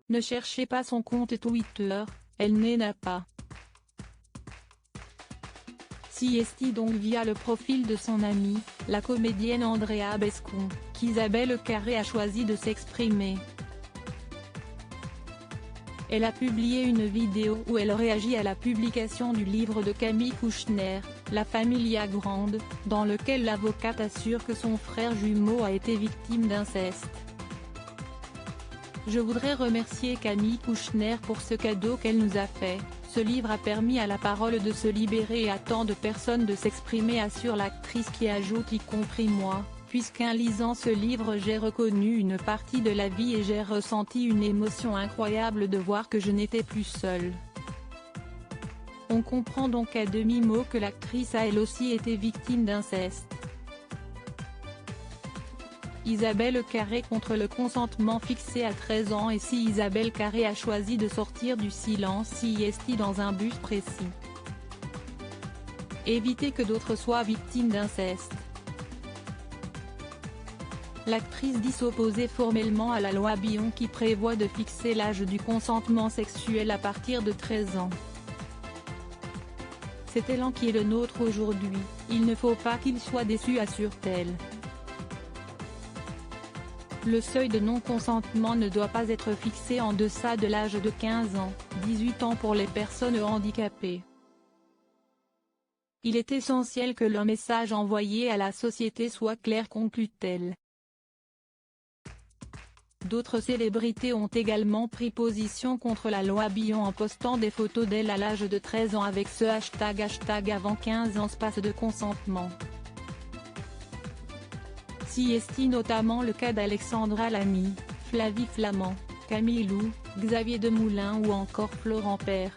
Ne cherchez pas son compte Twitter, elle n'a pas. Siesti donc via le profil de son amie, la comédienne Andrea Bescon, qu'Isabelle Carré a choisi de s'exprimer. Elle a publié une vidéo où elle réagit à la publication du livre de Camille Kouchner, La Familia Grande, dans lequel l'avocate assure que son frère jumeau a été victime d'inceste. Je voudrais remercier Camille Kouchner pour ce cadeau qu'elle nous a fait. Ce livre a permis à la parole de se libérer et à tant de personnes de s'exprimer, assure l'actrice qui ajoute, y compris moi, puisqu'en lisant ce livre j'ai reconnu une partie de la vie et j'ai ressenti une émotion incroyable de voir que je n'étais plus seule. On comprend donc à demi-mot que l'actrice a elle aussi été victime d'inceste. Isabelle Carré contre le consentement fixé à 13 ans. Et si Isabelle Carré a choisi de sortir du silence Siesti dans un but précis. Éviter que d'autres soient victimes d'inceste. L'actrice dit s'opposer formellement à la loi Billon qui prévoit de fixer l'âge du consentement sexuel à partir de 13 ans. C'est l'élan qui est le nôtre aujourd'hui, il ne faut pas qu'il soit déçu, assure-t-elle. Le seuil de non-consentement ne doit pas être fixé en deçà de l'âge de 15 ans, 18 ans pour les personnes handicapées. Il est essentiel que le message envoyé à la société soit clair, conclut-elle. D'autres célébrités ont également pris position contre la loi Billon en postant des photos d'elles à l'âge de 13 ans avec ce hashtag avant 15 ans espace de consentement. Siesti notamment le cas d'Alexandra Lamy, Flavie Flament, Camille Lou, Xavier Demoulin ou encore Florent Père.